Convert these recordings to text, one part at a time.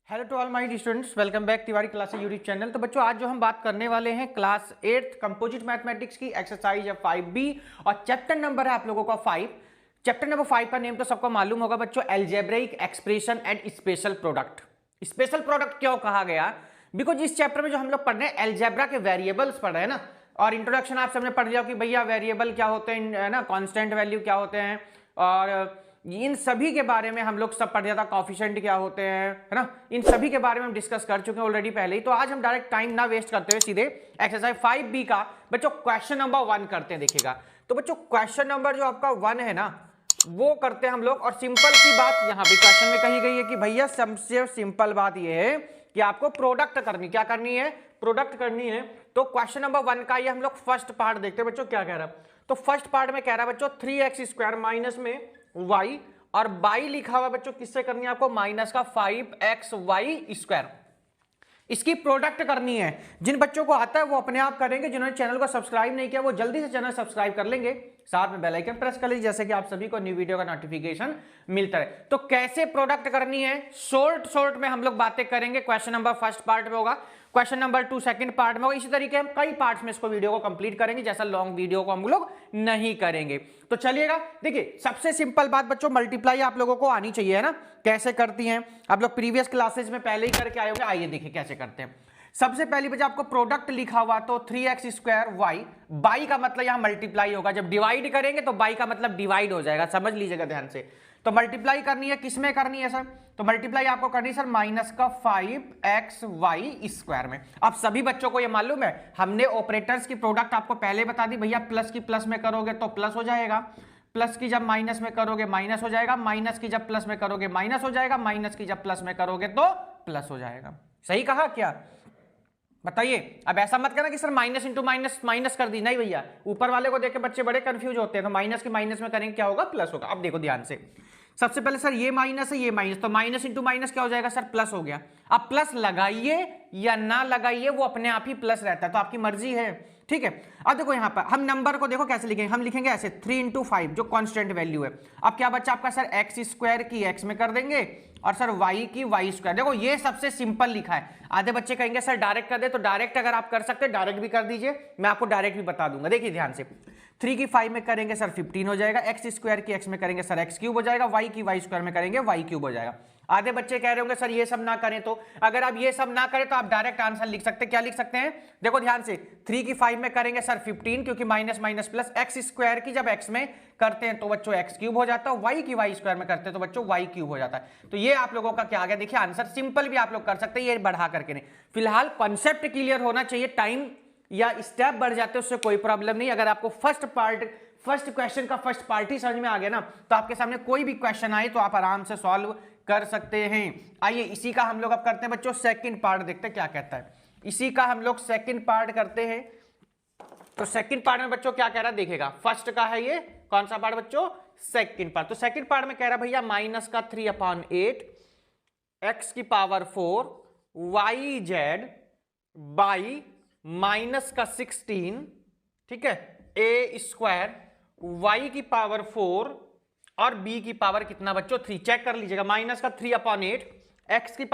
Hello to all my students, welcome back Tiwari classes YouTube channel. तो बच्चों आज जो हम बात करने वाले हैं क्लास 8th कंपोजिट मैथमेटिक्स की एक्सरसाइज है 5B और चैप्टर नंबर है आप लोगों का 5। चैप्टर नंबर 5 का नेम तो सबको मालूम होगा बच्चों, algebraic expression and special product. Special product क्यों कहा गया? बिकॉज इस चैप्टर में जो हम लोग पढ़ रहे हैं अलजेब्रा के वेरिएबल्स पढ़ रहे हैं ना, और इंट्रोडक्शन आप सबने पढ़ लिया कि भैया वेरिएबल क्या होते हैं ना, कांस्टेंट वैल्यू क्या होते हैं, और इन सभी के बारे में हम लोग सब पढ़ लिया था। कॉफिशिएंट क्या होते हैं, है ना, इन सभी के बारे में हम डिस्कस कर चुके हैं ऑलरेडी पहले ही। तो आज हम डायरेक्ट टाइम ना वेस्ट करते हुए सीधे एक्सरसाइज 5B का बच्चों क्वेश्चन नंबर 1 करते हैं। देखिएगा तो बच्चों क्वेश्चन नंबर जो आपका 1 है ना, वो करते हैं हम लोग। और सिंपल सी बात यहां भी क्वेश्चन में कही गई है कि भैया सबसे सिंपल बात यह है कि आपको प्रोडक्ट करनी, क्या करनी है, प्रोडक्ट करनी है। तो क्वेश्चन नंबर 1 का ये हम लोग फर्स्ट पार्ट देखते हैं बच्चों, क्या कह रहा है। तो फर्स्ट पार्ट में कह रहा है बच्चों 3x² माइनस में y, और बाई लिखा हुआ बच्चों किससे करनी है आपको, माइनस का 5xy²। इसकी प्रोडक्ट करनी है। जिन बच्चों को आता है वो अपने आप करेंगे, जिन्होंने चैनल को सब्सक्राइब नहीं किया वो जल्दी से चैनल सब्सक्राइब कर लेंगे, साथ में बेल आइकन प्रेस कर लीजिए जैसे कि आप सभी को न्यू वीडियो का नोटिफिकेशन मिलता है। तो कैसे प्रोडक्ट करनी है शॉर्ट में हम लोग बातें करेंगे। क्वेश्चन नंबर फर्स्ट पार्ट में होगा, क्वेश्चन नंबर 2 सेकंड पार्ट में होगा। इसी तरीके हम कई पार्ट्स में इसको वीडियो को कंप्लीट करेंगे, जैसा लॉन्ग वीडियो को हम लोग नहीं करेंगे। तो चलिएगा, देखिए सबसे सिंपल बात बच्चों, मल्टीप्लाई आप लोगों को आनी चाहिए, है ना। कैसे करती हैं आप लोग प्रीवियस क्लासेज में पहले ही करके आए होंगे। आइए देखिए कैसे करते हैं। सबसे पहली बच्चा आपको प्रोडक्ट लिखा हुआ तो 3x²y, बाई का मतलब यहां मल्टीप्लाई होगा। जब डिवाइड करेंगे तो बाई का मतलब डिवाइड हो जाएगा, समझ लीजिएगा ध्यान से। तो मल्टीप्लाई करनी है, किसमें करनी है सर, तो मल्टीप्लाई आपको करनी है सर माइनस का 5xy² में। अब सभी बच्चों को ये मालूम है, हमने ऑपरेटर्स की प्रोडक्ट आपको पहले बता दी, भैया प्लस की प्लस में करोगे तो प्लस हो जाएगा, प्लस की जब माइनस में करोगे माइनस हो जाएगा, माइनस की जब प्लस में करोगे माइनस हो जाएगा, माइनस की जब प्लस में करोगे तो प्लस हो जाएगा। सही कहा क्या, बताइए। अब ऐसा मत करना कि sir minus into minus minus कर दी, नहीं भैया, ऊपर वाले को देख के बच्चे बड़े कंफ्यूज होते हैं। तो माइनस की माइनस में करेंगे क्या होगा, प्लस होगा। अब देखो ध्यान से, सबसे पहले सर ये माइनस है ये माइनस, तो माइनस इंटू माइनस क्या हो जाएगा सर, प्लस हो गया। अब प्लस लगाइए या ना लगाइए वो अपने आप ही प्लस रहता है, तो आपकी मर्जी है, ठीक है। अब देखो यहां पर हम नंबर को देखो कैसे लिखेंगे, हम लिखेंगे ऐसे 3 × 5 जो कांस्टेंट वैल्यू है। अब क्या बच्चा आपका सर x² की x में कर देंगे और सर y की y²। देखो ये सबसे सिंपल लिखा है। आधे बच्चे कहेंगे सर डायरेक्ट कर दे, तो डायरेक्ट अगर आप कर सकते हैं डायरेक्ट भी कर दीजिए, मैं आपको डायरेक्ट भी बता दूंगा। देखिए ध्यान से, 3 की 5 में करेंगे सर 15 हो जाएगा, x² की x में करेंगे सर x³ हो जाएगा, y की y² में करेंगे y³ हो जाएगा। आधे बच्चे कह रहे होंगे सर ये सब ना करें, तो अगर आप ये सब ना करें तो आप डायरेक्ट आंसर लिख सकते हैं। क्या लिख सकते हैं, देखो ध्यान से, 3 की 5 में करेंगे सर 15, क्योंकि माइनस माइनस प्लस, x² की जब x में करते हैं तो बच्चों x³ हो जाता है, y की y² में करते हैं तो बच्चों y³ हो जाता है। तो ये आप लोगों का क्या आ गया, देखिए आंसर सिंपल भी आप लोग कर सकते हैं, ये बढ़ा करके नहीं। फिलहाल कॉन्सेप्ट क्लियर होना चाहिए, टाइम या स्टेप बढ़ जाते हैं उससे कोई प्रॉब्लम नहीं। अगर आपको फर्स्ट क्वेश्चन का फर्स्ट पार्ट ही समझ में आ गया ना, तो आपके सामने कोई भी क्वेश्चन आए तो आप आराम से सॉल्व कर सकते हैं। आइए इसी का हम लोग अब करते हैं बच्चों सेकंड पार्ट, देखते हैं क्या कहता है। इसी का हम लोग सेकंड पार्ट करते हैं। तो सेकंड पार्ट में बच्चों क्या कह रहा है देखिएगा, फर्स्ट का है ये, कौन सा पार्ट बच्चों, सेकंड पार्ट। तो सेकंड पार्ट में कह रहा है भैया माइनस का 3/8 x⁴ yz बाई माइनस का 16, ठीक है, a² y⁴ और b की पावर कितना बच्चों 3। चेक कर लीजिएगा, माइनस का 3/8 x⁴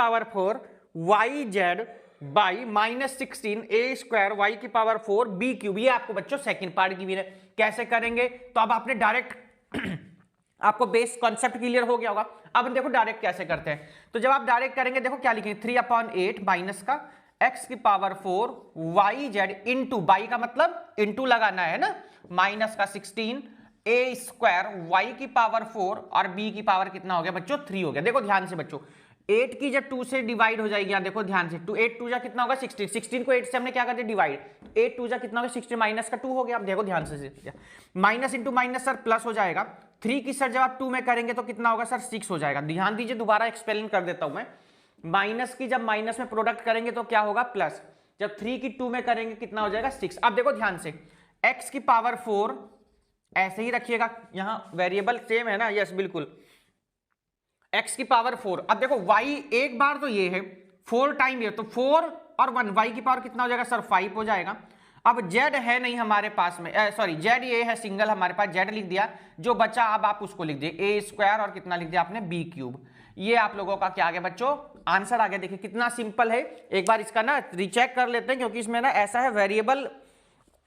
yz by minus 16 a² y⁴ b³। ये आपको बच्चों सेकंड पार्ट की भी है। कैसे करेंगे, तो अब आपने डायरेक्ट आपको बेस कॉन्सेप्ट क्लियर हो गया होगा। अब देखो डायरेक्ट कैसे करते हैं। तो जब आप डायरेक्ट करेंगे देखो क्या लिखेंगे, 3/8 माइनस का x⁴ yz इंटू, बाई का मतलब इंटू लगाना है ना, माइनस का 16 a² y⁴ और b की पावर कितना हो गया बच्चों 3 हो गया। देखो ध्यान से बच्चों, 8 की जब 2 से डिवाइड हो जाएगी, यहाँ देखो ध्यान से, 8 2 जा कितना होगा 16, 16 को 8 से हमने क्या कर दिया डिवाइड, 8 2 जा कितना होगा 16, माइनस का 2 हो गया। अब देखो ध्यान से, minus into minus sir plus हो जाएगा, 3 की सर जब आप 2 में करेंगे तो कितना होगा सर 6 हो जाएगा। ध्यान दीजिए, दोबारा एक्सप्लेन कर देता हूं मैं। माइनस की जब माइनस में प्रोडक्ट करेंगे तो क्या होगा प्लस, जब 3 की 2 में करेंगे कितना हो जाएगा 6। अब देखो ध्यान से, x⁴ ऐसे ही रखिएगा, यहां वेरिएबल सेम है ना, यस बिल्कुल, x⁴। अब देखो y एक बार तो ये है, 4 टाइम ये, तो 4 और 1, y की पावर कितना हो जाएगा सर 5 हो जाएगा। अब z है नहीं हमारे पास में, सॉरी z ये है सिंगल हमारे पास, z लिख दिया, जो बचा अब आप उसको लिख दिए a² और कितना लिख दिया आपने b³। ये आप लोगों का क्या आ गया बच्चों, आंसर आ गया। देखिए कितना सिंपल है, एक बार इसका ना रीचेक कर लेते हैं, क्योंकि इसमें ना ऐसा है वेरिएबल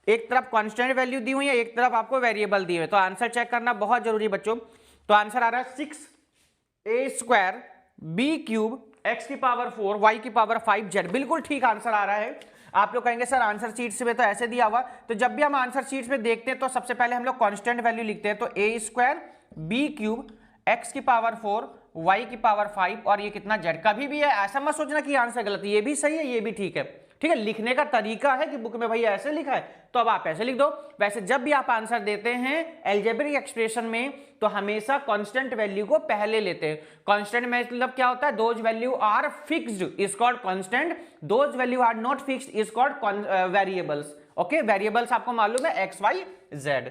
एक तरफ कांस्टेंट वैल्यू दी हुई है, एक तरफ आपको वेरिएबल दी हुई है, तो आंसर चेक करना बहुत जरूरी बच्चों। तो आंसर आ रहा है 6a² b³ x की पावर 4 y की पावर 5 z, बिल्कुल ठीक आंसर आ रहा है। आप लोग कहेंगे सर आंसर शीट्स में तो ऐसे दिया हुआ, तो जब भी हम आंसर शीट्स में देखते हैं तो सबसे पहले हम लोग कांस्टेंट वैल्यू लिखते हैं, तो a² b³ x की पावर 4 y की पावर 5 और ये कितना z। कभी भी है ऐसा मत सोचना कि आंसर गलत है, ये भी सही है ये भी ठीक है, ठीक है। लिखने का तरीका है कि बुक में भाई ऐसे लिखा है तो अब आप ऐसे लिख दो। वैसे जब भी आप आंसर देते हैं अलजेब्रिक एक्सप्रेशन में तो हमेशा कांस्टेंट वैल्यू को पहले लेते हैं। कांस्टेंट में मतलब क्या होता है, those value are fixed is called constant, those value are not fixed is called variables. Okay, variables आपको मालूम है एक्स वाई जेड।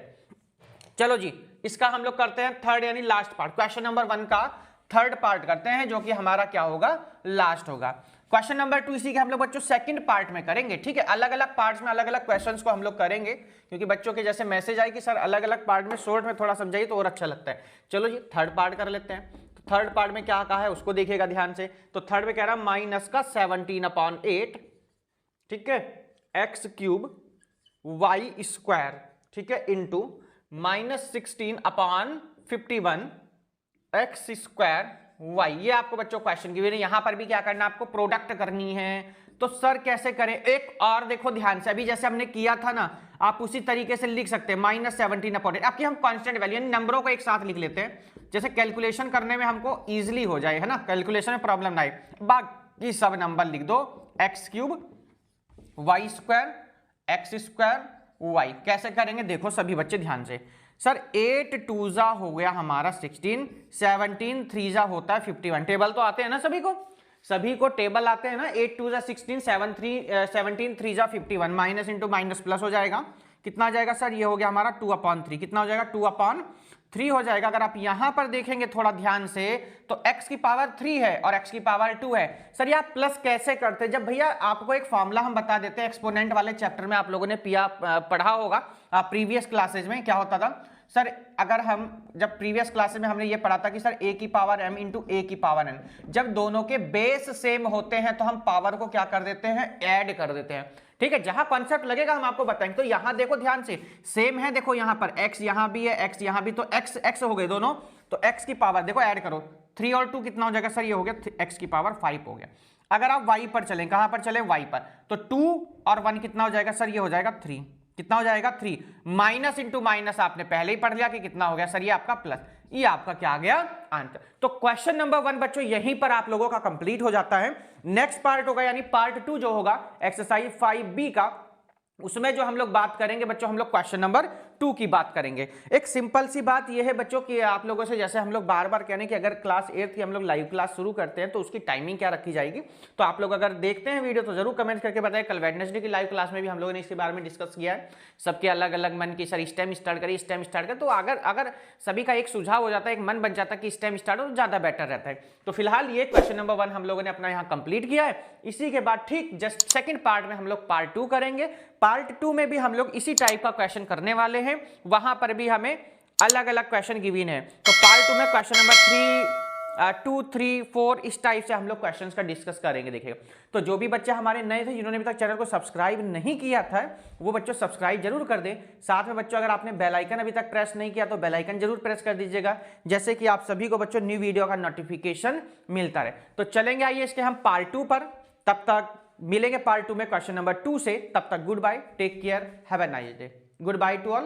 चलो जी, इसका हम लोग करते हैं थर्ड यानी लास्ट पार्ट, क्वेश्चन नंबर 1 का थर्ड पार्ट करते हैं, जो कि हमारा क्या होगा, लास्ट होगा। क्वेश्चन नंबर 2 इसी के हम लोग बच्चों सेकंड पार्ट में करेंगे, ठीक है। अलग अलग पार्ट्स में अलग अलग क्वेश्चंस को हम लोग करेंगे, क्योंकि बच्चों के जैसे मैसेज आए कि सर अलग अलग पार्ट में शॉर्ट में थोड़ा समझाइए तो और अच्छा लगता है। चलो जी थर्ड पार्ट कर लेते हैं। तो थर्ड पार्ट में क्या कहा है उसको देखिएगा ध्यान से। तो थर्ड में कह रहा है माइनस का 17/8, ठीक है, x³ y², ठीक है, इंटू -16/51 x² y। ये आपको बच्चों क्वेश्चन की वजह, यहां पर भी क्या करना है आपको, प्रोडक्ट करनी है। तो सर कैसे करें, एक और देखो ध्यान से, अभी जैसे हमने किया था ना आप उसी तरीके से लिख सकते हैं -17/8। अब हम कांस्टेंट वैल्यू यानी नंबरों को एक साथ लिख लेते हैं, जैसे कैलकुलेशन करने में हमको इजीली हो जाए, है ना, कैलकुलेशन में प्रॉब्लम ना आए। बाकी सब नंबर लिख दो, x³ y² x² y। कैसे करेंगे देखो सभी बच्चे ध्यान से। सर 8 2 हो गया हमारा 16, 17 3 होता है 51। टेबल तो आते हैं ना सभी को, सभी को टेबल आते हैं ना। 8 2 16, 17 3 51, माइनस इंटू माइनस प्लस हो जाएगा। कितना आ जाएगा सर, ये हो गया हमारा 2/3। कितना हो जाएगा, 2/3 हो जाएगा। अगर आप यहां पर देखेंगे थोड़ा ध्यान से तो x की पावर 3 है और x की पावर 2 है। सर ये आप प्लस कैसे करते हैं, जब भैया आपको एक फॉर्मूला हम बता देते हैं, एक्सपोनेंट वाले चैप्टर में आप लोगों ने पढ़ा होगा प्रीवियस क्लासेज में। क्या होता था सर, अगर हम जब प्रीवियस क्लासेस में हमने ये पढ़ा था कि सर a की पावर m इंटू a की पावर n, जब दोनों के बेस सेम होते हैं तो हम पावर को क्या कर देते हैं, ऐड कर देते हैं, ठीक है। जहां कॉन्सेप्ट लगेगा हम आपको बताएंगे। तो यहां देखो ध्यान से, सेम है, देखो यहां पर x यहां भी है, x यहां भी, तो x x हो गए दोनों, तो x की पावर देखो ऐड करो, 3 और 2 कितना हो जाएगा सर, ये हो गया x की पावर 5 हो गया। अगर आप y पर चलें, कहां पर चले, y पर, तो 2 और 1 कितना हो जाएगा सर, ये हो जाएगा 3। कितना हो जाएगा 3, माइनस इंटू माइनस आपने पहले ही पढ़ लिया कि कितना हो गया सर, ये आपका प्लस, ये आपका क्या आ गया आंसर। तो क्वेश्चन नंबर 1 बच्चों यहीं पर आप लोगों का कंप्लीट हो जाता है। नेक्स्ट पार्ट होगा यानी पार्ट 2 जो होगा एक्सरसाइज 5B का, उसमें जो हम लोग बात करेंगे बच्चों, हम लोग क्वेश्चन नंबर 2 की बात करेंगे। एक सिंपल सी बात यह है बच्चों कि आप लोगों से जैसे हम लोग बार बार कहने कि अगर क्लास 8 की हम लोग लाइव क्लास शुरू करते हैं तो उसकी टाइमिंग क्या रखी जाएगी। तो आप लोग अगर देखते हैं वीडियो तो जरूर कमेंट करके बताएं। कल वेडनेसडे की लाइव क्लास में भी हम लोगों ने इसके बारे में डिस्कस किया है, सबके अलग अलग मन की, सर इस टाइम स्टार्ट करिए, इस टाइम स्टार्ट करें। तो अगर सभी का एक सुझाव हो जाता है, एक मन बन जाता है कि इस टाइम स्टार्ट हो तो ज्यादा बेटर रहता है। तो फिलहाल ये क्वेश्चन नंबर 1 हम लोगों ने अपना यहाँ कंप्लीट किया है। इसी के बाद ठीक जस्ट सेकंड पार्ट में हम लोग पार्ट 2 करेंगे। पार्ट 2 में भी हम लोग इसी टाइप का क्वेश्चन करने वाले हैं, वहां पर भी हमें अलग अलग क्वेश्चन गिवन है। तो पार्ट 2 में क्वेश्चन नंबर 2, 3, 4 इस टाइप से हम लोग क्वेश्चंस का डिस्कस करेंगे, देखिएगा। तो जो भी बच्चे हमारे नए थे, जिन्होंने अभी तक चैनल को सब्सक्राइब नहीं किया था, वो बच्चों सब्सक्राइब जरूर कर दें। साथ में बच्चों अगर आपने बेल आइकन अभी तक प्रेस नहीं किया तो बेल आइकन जरूर प्रेस कर दीजिएगा, जैसे कि आप सभी को बच्चों न्यू वीडियो का नोटिफिकेशन मिलता रहे। तो चलेंगे आइए इसके हम पार्ट 2 पर, तब तक मिलेंगे पार्ट 2 में क्वेश्चन नंबर 2 से। तब तक goodbye, take care, have a nice day, goodbye to all.